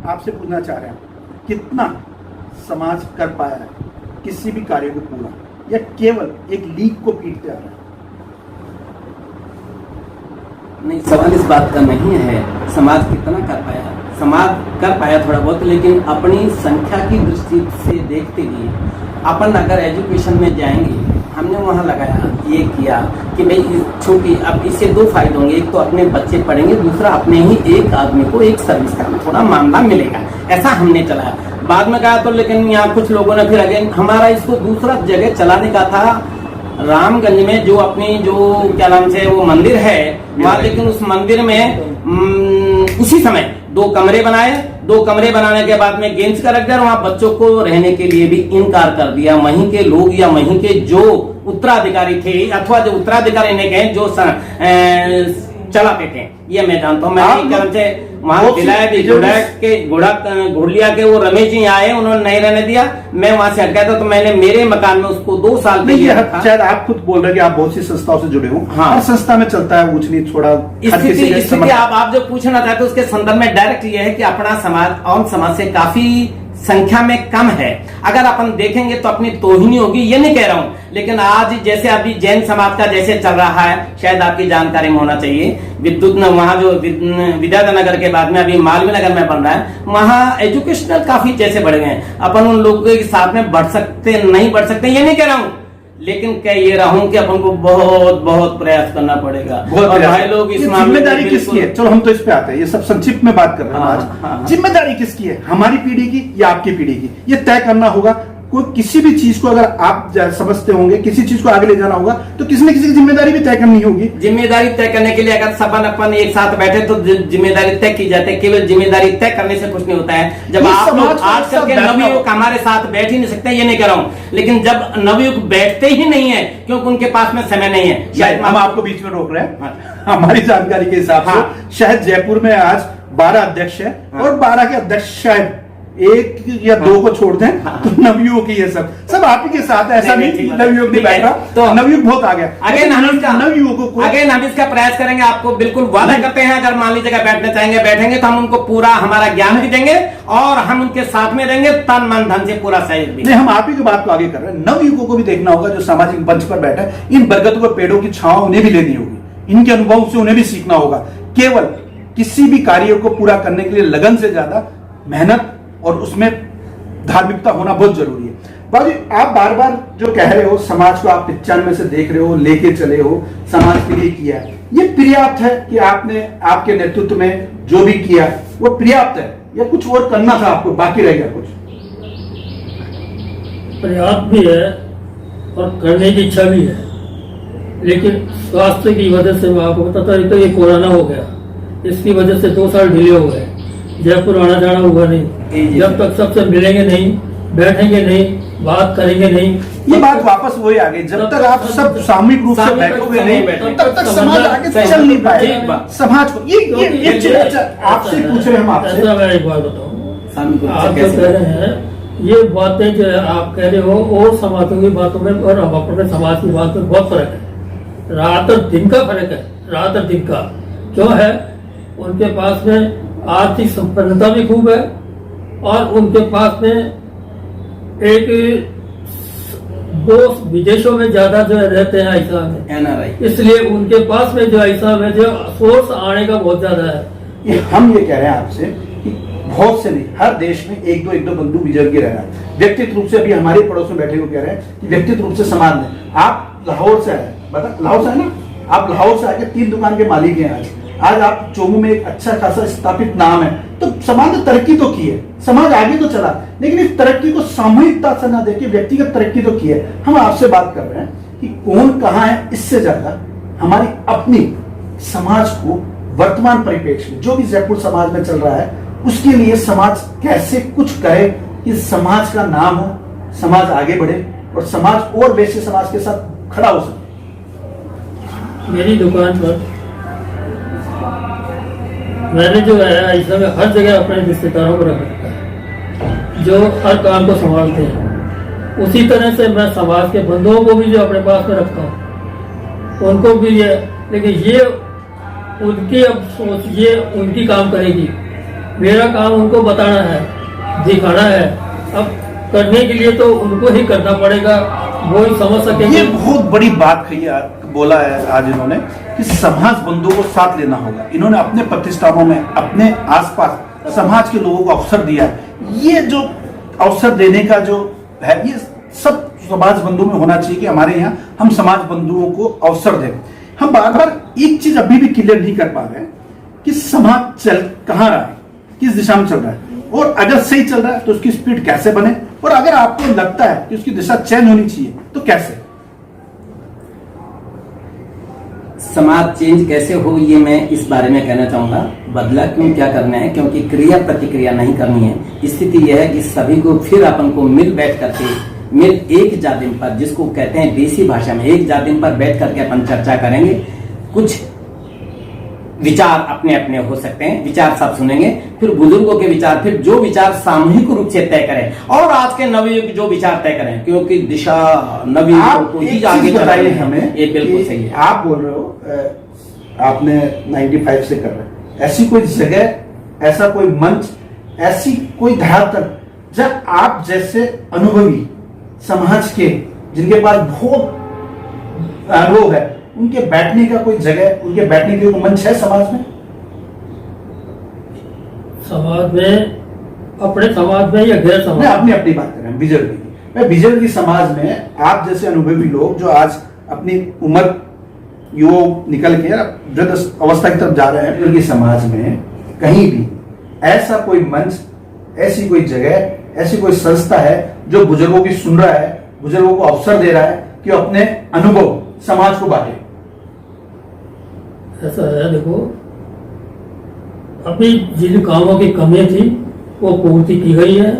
आपसे पूछना चाह रहे हैं, कितना समाज कर पाया है किसी भी कार्य को पूरा, या केवल एक लीक को पीटते आ रहा है? नहीं, सवाल इस बात का नहीं है समाज कितना कर पाया। समाज कर पाया थोड़ा बहुत, लेकिन अपनी संख्या की दृष्टि से देखते हुए अपन अगर एजुकेशन में जाएंगे, हमने वहाँ लगाया ये किया कि भाई छोटी, अब इससे दो फायदे होंगे। एक तो अपने बच्चे पढ़ेंगे, दूसरा अपने ही एक आदमी को एक सर्विस का थोड़ा मामला मिलेगा, ऐसा हमने चलाया। बाद में कहा तो लेकिन यहाँ कुछ लोगों ने फिर अगेन हमारा इसको दूसरा जगह चलाने का था। रामगंज में जो अपनी जो क्या नाम से वो मंदिर है वहाँ, लेकिन उस मंदिर में उसी समय 2 कमरे बनाए। 2 कमरे बनाने के बाद में गेम्स का रख दिया, वहाँ बच्चों को रहने के लिए भी इनकार कर दिया। वहीं के लोग या वहीं के जो उत्तराधिकारी थे, अथवा जो उत्तराधिकारी नहीं कहे, जो चलाते थे, ये मैं जानता हूँ। मैं वहाँ घोड़लिया के वो रमेश जी आए, उन्होंने नहीं रहने दिया। मैं वहाँ से हट गया था, तो मैंने मेरे मकान में उसको 2 साल के लिए रखा। शायद आप खुद बोल रहे हैं कि आप बहुत सी संस्थाओं से जुड़े हो। हाँ, हर संस्था में चलता है ऊंच नीच थोड़ा स्थिति आप जो पूछना चाहते हो उसके संदर्भ में डायरेक्ट ये है कि अपना समाज और समाज से काफी संख्या में कम है। अगर अपन देखेंगे तो अपनी तोहिनी होगी, ये नहीं कह रहा हूं, लेकिन आज जैसे अभी जैन समाज का जैसे चल रहा है, शायद आपकी जानकारी में होना चाहिए, विद्युत वहाँ जो विद्याधर नगर के बाद में अभी मालवीय नगर में बन रहा है, वहाँ एजुकेशनल काफी जैसे बढ़ गए हैं। अपन उन लोगों के साथ में बढ़ सकते नहीं बढ़ सकते, ये नहीं कह रहा हूँ, लेकिन कह ये रहा हूं कि अपन को बहुत बहुत प्रयास करना पड़ेगा। और भाई लोग इस जिम्मेदारी किसकी है? चलो हम तो इस पे आते हैं, ये सब संक्षिप्त में बात कर रहे हैं आज। जिम्मेदारी किसकी है? हमारी पीढ़ी की या आपकी पीढ़ी की? ये तय करना होगा। कोई किसी भी चीज को अगर आप समझते होंगे, किसी चीज को आगे ले जाना होगा, तो किसी न किसी की जिम्मेदारी भी तय करनी होगी। जिम्मेदारी तय करने के लिए अगर सब अपन एक साथ बैठे तो जिम्मेदारी तय की जाती है। केवल जिम्मेदारी तय करने से कुछ नहीं होता है। जब आप लोग आजकल के नवयुवक हमारे साथ बैठ ही नहीं सकते, ये नहीं कह रहा हूँ, लेकिन जब नवयुवक बैठते ही नहीं है क्योंकि उनके पास में समय नहीं है। शायद हम आपको बीच में रोक रहे हैं, हमारी जानकारी के हिसाब से शायद जयपुर में आज 12 अध्यक्ष है, और 12 के अध्यक्ष शायद 1 या 2 को छोड़ दें तो नवयुवक ही है। सब आप ही के साथ है, ऐसा नहीं नवयुवक नहीं बैठ रहा, तो नवयुवक बहुत आ गया। अगेन हम इसका प्रयास करेंगे, आपको बिल्कुल वादा करते हैं। अगर मान लीजिएगा बैठना चाहेंगे बैठेंगे तो हम उनको पूरा हमारा ज्ञान भी देंगे और हम उनके साथ में रहेंगे, तन मन धन से पूरा सहयोग भी। नहीं, हम आप ही की बात को आगे कर रहे हैं। नवयुवकों को भी देखना होगा जो सामाजिक मंच पर बैठा है, इन बरगदों के पेड़ों की छांव उन्हें भी लेनी होगी, इनके अनुभव से उन्हें भी सीखना होगा। केवल किसी भी कार्य को पूरा करने के लिए लगन से ज्यादा मेहनत और उसमें धार्मिकता होना बहुत जरूरी है। बाबू, आप बार बार जो कह रहे हो, समाज को आप 95 से देख रहे हो, लेके चले हो, समाज के लिए किया है, ये पर्याप्त है कि आपने आपके नेतृत्व में जो भी किया वो पर्याप्त है, या कुछ और करना था आपको, बाकी रह गया कुछ? पर्याप्त भी है और करने की इच्छा भी है, लेकिन स्वास्थ्य की वजह से मैं आपको बताता हूँ, तो ये कोरोना हो गया, इसकी वजह से 2 साल डिले हो गए। जयपुर आना जाना हुआ नहीं। जब तक सबसे मिलेंगे नहीं, बैठेंगे नहीं, बात करेंगे नहीं, ये बात वापस वही आ गई। जब तक आप सब सामूहिक रूप से बैठोगे नहीं, तब तक समाज आगे चल नहीं पाएगा। समाज को ये आपसे पूछ रहे हैं, हम आपसे। ऐसा मैं एक बात बताऊँ, आप जो कह रहे हैं ये बातें जो आप कह रहे हो, और समाजों की बातों में और हम अपने समाज की बात में बहुत फर्क है। रात और दिन का फर्क है। रात और दिन का क्यों है? उनके पास में आर्थिक संपन्नता भी खूब है, और उनके पास में एक 2 विदेशों में ज्यादा जो रहते हैं ऐसा में, इसलिए उनके पास में जो ऐसा में जो सोर्स आने का बहुत ज्यादा है। हम ये कह रहे हैं आपसे कि बहुत से नहीं, हर देश में 1-2 बंधु विजय के रहना है। व्यक्तिगत रूप से अभी हमारे पड़ोस में बैठे हुए कह रहे हैं कि व्यक्तिगत रूप से समाज में, आप लाहौर से आए, बता लाहौर से है ना, आप लाहौर से आके 3 दुकान के मालिक हैं। आज आप चोमू में एक अच्छा खासा स्थापित नाम है, तो समाज ने तरक्की तो की है, समाज आगे तो चला, लेकिन इस तरक्की को सामूहिकता से ना देके व्यक्तिगत तरक्की तो की है। हम आपसे बात कर रहे हैं कि कौन कहाँ है, इससे ज्यादा हमारी अपनी समाज को वर्तमान परिप्रेक्ष्य में जो भी जयपुर समाज में चल रहा है, उसके लिए समाज कैसे कुछ करे कि समाज का नाम हो, समाज आगे बढ़े और समाज और वैसे समाज के साथ खड़ा हो सके। मेरी दुकान पर मैंने जो है ऐसा में हर जगह अपने रिश्तेदारों को रख रखा है जो हर काम को संभालते हैं। उसी तरह से मैं समाज के बंधुओं को भी जो अपने पास में रखता हूँ, उनको भी ये, लेकिन ये उनकी अब सोच, ये उनकी काम करेगी, मेरा काम उनको बताना है, दिखाना है। अब करने के लिए तो उनको ही करना पड़ेगा, वो ही समझ सकेंगे। ये बहुत बड़ी बात कही बोला है आज इन्होंने कि समाज बंधुओं को साथ लेना होगा। इन्होंने अपने प्रतिष्ठानों में अपने आसपास समाज के लोगों को अवसर दिया है। ये जो अवसर देने का जो है ये सब समाज बंधुओं में होना चाहिए कि हमारे यहाँ हम समाज बंधुओं को अवसर दें। हम बार बार एक चीज अभी भी क्लियर नहीं कर पा रहे हैं कि समाज चल कहाँ रहा है, किस दिशा में चल रहा है, और अगर सही चल रहा है तो उसकी स्पीड कैसे बने, और अगर आपको लगता है कि उसकी दिशा चेंज होनी चाहिए तो कैसे। समाज चेंज कैसे हो, ये मैं इस बारे में कहना चाहूंगा। बदला क्यों क्या करना है, क्योंकि क्रिया प्रतिक्रिया नहीं करनी है। स्थिति यह है कि सभी को फिर अपन को मिल बैठ करके मिल एक जातिम पर, जिसको कहते हैं देसी भाषा में एक जातिम पर बैठ करके अपन चर्चा करेंगे। कुछ विचार अपने अपने हो सकते हैं, विचार सब सुनेंगे, फिर बुजुर्गों के विचार, फिर जो विचार सामूहिक रूप से तय करें, और आज के नवयुग जो विचार तय करें, क्योंकि दिशा नवयुग को ही आगे बताइए हमें। ये बिल्कुल सही है। आप बोल रहे हो आपने 95 से कर रहे हैं, ऐसी कोई जगह, ऐसा कोई मंच, ऐसी कोई धरातल जब आप जैसे अनुभवी समाज के जिनके पास बहुत अनुभव है उनके बैठने का कोई जगह, उनके बैठने के कोई मंच है समाज में? समाज में, अपने समाज में या गैर समाज? मैं अपनी अपनी बात कर रहा हूँ बिजल की। मैं बिजल की समाज में आप जैसे अनुभवी लोग जो आज अपनी उम्र युवा निकल के वृद्ध अवस्था की तरफ जा रहे हैं, उनकी समाज में कहीं भी ऐसा कोई मंच, ऐसी कोई जगह, ऐसी कोई संस्था है जो बुजुर्गों की सुन रहा है, बुजुर्गों को अवसर दे रहा है कि अपने अनुभव समाज को बांटे? ऐसा है, देखो अभी जिन कामों की कमी थी वो पूर्ति की गई है।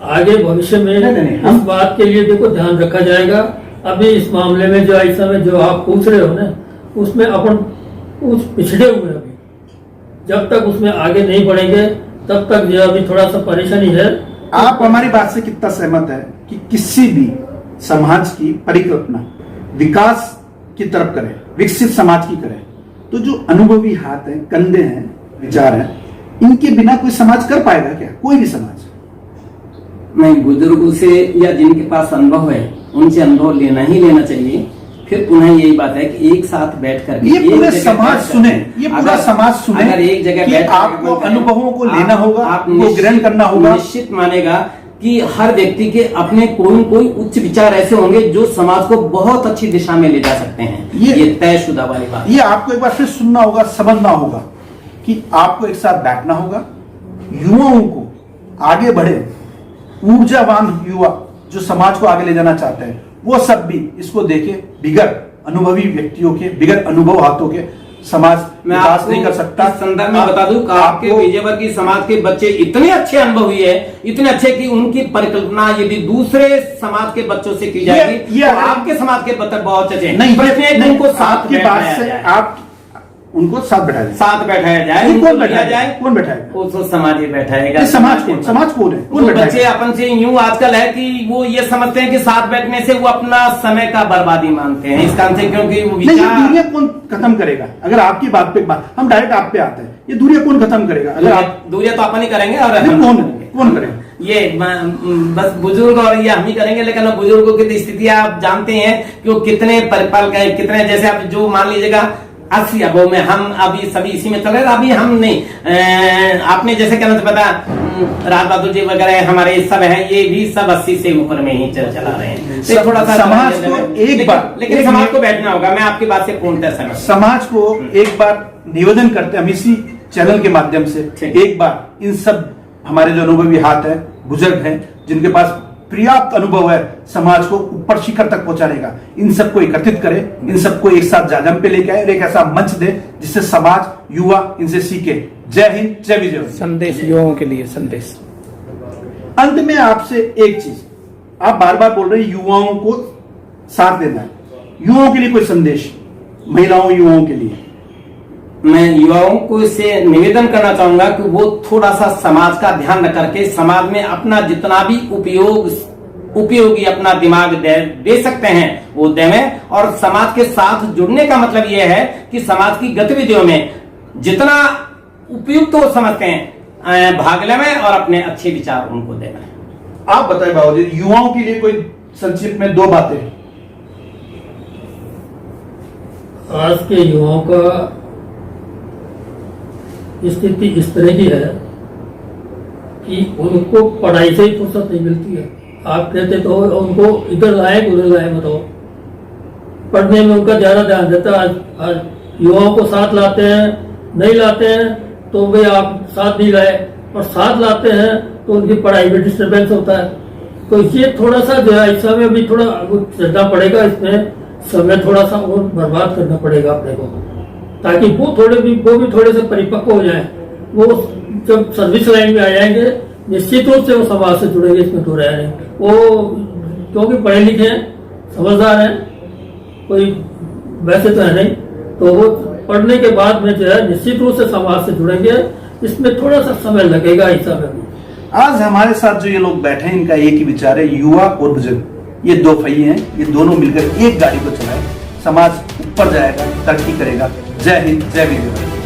आगे भविष्य में इस बात के लिए देखो ध्यान रखा जाएगा। अभी इस मामले में जो ऐसा में जो आप पूछ रहे हो ना, उसमें अपन उस पिछड़े हुए अभी, जब तक उसमें आगे नहीं बढ़ेंगे तब तक जो अभी थोड़ा सा परेशानी है। आप हमारी बात से कितना सहमत है कि किसी भी समाज की परिकल्पना विकास की तरफ करें, विकसित समाज की करें, तो जो अनुभवी हाथ हैं, कंधे हैं, विचार हैं, इनके बिना कोई समाज कर पाएगा क्या? कोई भी समाज नहीं। बुजुर्गों से या जिनके पास अनुभव है उनसे अनुभव लेना ही लेना चाहिए। फिर पुनः यही बात है कि एक साथ बैठ कर ये पूरे समाज सुने, ये पूरा समाज सुने। अगर एक जगह कि बैठ आपको अनुभवों को लेना होगा, आपको ग्रहण करना होगा। निश्चित मानेगा कि हर व्यक्ति के अपने कोई कोई उच्च विचार ऐसे होंगे जो समाज को बहुत अच्छी दिशा में ले जा सकते हैं। ये तयशुदा वाली बात। ये आपको एक बार फिर सुनना होगा, समझना होगा कि आपको एक साथ बैठना होगा, युवाओं को आगे बढ़े, ऊर्जावान युवा जो समाज को आगे ले जाना चाहते हैं वो सब भी इसको देखे। बिगड़ अनुभवी व्यक्तियों के, बिगड़ अनुभव हाथों के समाज विकास नहीं कर सकता। संदर्भ में बता दूं, आपके विजयवर्गीय समाज के बच्चे इतने अच्छे अनुभवी है, इतने अच्छे कि उनकी परिकल्पना यदि दूसरे समाज के बच्चों से की जाएगी तो आपके समाज के बच्चे बहुत अच्छे नहीं। उनको साथ की बात से आप उनको साथ बैठाया जाए, साथ बैठाया जाए। कौन बैठाया जाए? कौन बैठाएगा? वो तो समाज ही बैठाएगा। समाज कौन? समाज कौन है? कौन बैठाएगा? बच्चे अपन से यूं आजकल है कि वो ये समझते हैं कि साथ बैठने से वो अपना समय का बर्बादी मानते हैं इस काम से, क्योंकि वो विचार दूरियां कौन खत्म करेगा? अगर आपकी बात पे बात, हम डायरेक्ट आप पे आते हैं, ये दूरियां कौन खत्म करेगा? अगर आप दूरियां तो अपन ही करेंगे और कौन करेगा? ये बस बुजुर्ग और ये हम ही करेंगे। लेकिन बुजुर्गों की स्थिति आप जानते हैं कि वो कितने परिपल गए, कितने जैसे आप जो मान लीजिएगा 80 अबो में, हम अभी सभी इसी में चल रहे, अभी हम नहीं। आपने जैसे कहना पता राज बहादुर जी वगैरह हमारे सब हैं, ये भी सब 80 से ऊपर में ही चला रहे हैं। थोड़ा सा समाज को एक बार, लेकिन समाज को बैठना होगा। मैं आपकी बात से पूर्णतः सहमत। समाज को एक बार निवेदन करते हैं हम इसी चैनल के माध्यम से, एक बार इन सब हमारे जो अनुभवी हाथ है, बुजुर्ग हैं, जिनके पास पर्याप्त अनुभव है समाज को ऊपर शिखर तक पहुंचाने का, इन सबको एकत्रित करें, इन सबको एक साथ जाजम पे लेके आए और एक ऐसा मंच दे जिससे समाज युवा इनसे सीखे। जय हिंद, जय विजय। संदेश युवाओं के लिए संदेश। अंत में आपसे एक चीज, आप बार बार बोल रहे हैं युवाओं को साथ देना है, युवाओं के लिए कोई संदेश, महिलाओं युवाओं के लिए? मैं युवाओं को से निवेदन करना चाहूंगा कि वो थोड़ा सा समाज का ध्यान रख करके समाज में अपना जितना भी उपयोगी अपना दिमाग दे सकते हैं वो देवें। और समाज के साथ जुड़ने का मतलब ये है कि समाज की गतिविधियों में जितना उपयुक्त वो समझते हैं भाग लेवे और अपने अच्छे विचार उनको देवे। आप बताएं बाबूजी, युवाओं के लिए कोई संक्षिप्त में 2 बातें। आज के युवाओं का स्थिति इस तरह की है कि उनको पढ़ाई से ही फुर्सत नहीं मिलती है। आप कहते तो उनको इधर लाए उधर लाए, बताओ पढ़ने में उनका ज्यादा ध्यान देता है। आज युवाओं को साथ लाते हैं, नहीं लाते हैं तो भाई आप साथ नहीं लाए, और साथ लाते हैं तो उनकी पढ़ाई में डिस्टर्बेंस होता है। तो ये थोड़ा सा जो है इस समय भी थोड़ा चलना पड़ेगा, इसमें समय थोड़ा सा और बर्बाद करना पड़ेगा अपने को, ताकि वो भी थोड़े से परिपक्व हो जाएं। वो जब सर्विस लाइन में आ जाएंगे निश्चित रूप से वो समाज से जुड़ेंगे, इसमें तो रह नहीं। वो क्योंकि पढ़े लिखे हैं, समझदार हैं, कोई वैसे तो है नहीं, तो वो पढ़ने के बाद में जो है निश्चित रूप से समाज से जुड़ेंगे। इसमें थोड़ा सा समय लगेगा इस समय भी। आज हमारे साथ जो ये लोग बैठे हैं, इनका एक ही विचार है, युवा और बुजुर्ग ये 2 पहिए हैं, ये दोनों मिलकर एक गाड़ी को चलाएं, समाज ऊपर जाएगा, तरक्की करेगा। जय हिंद, जय वीर।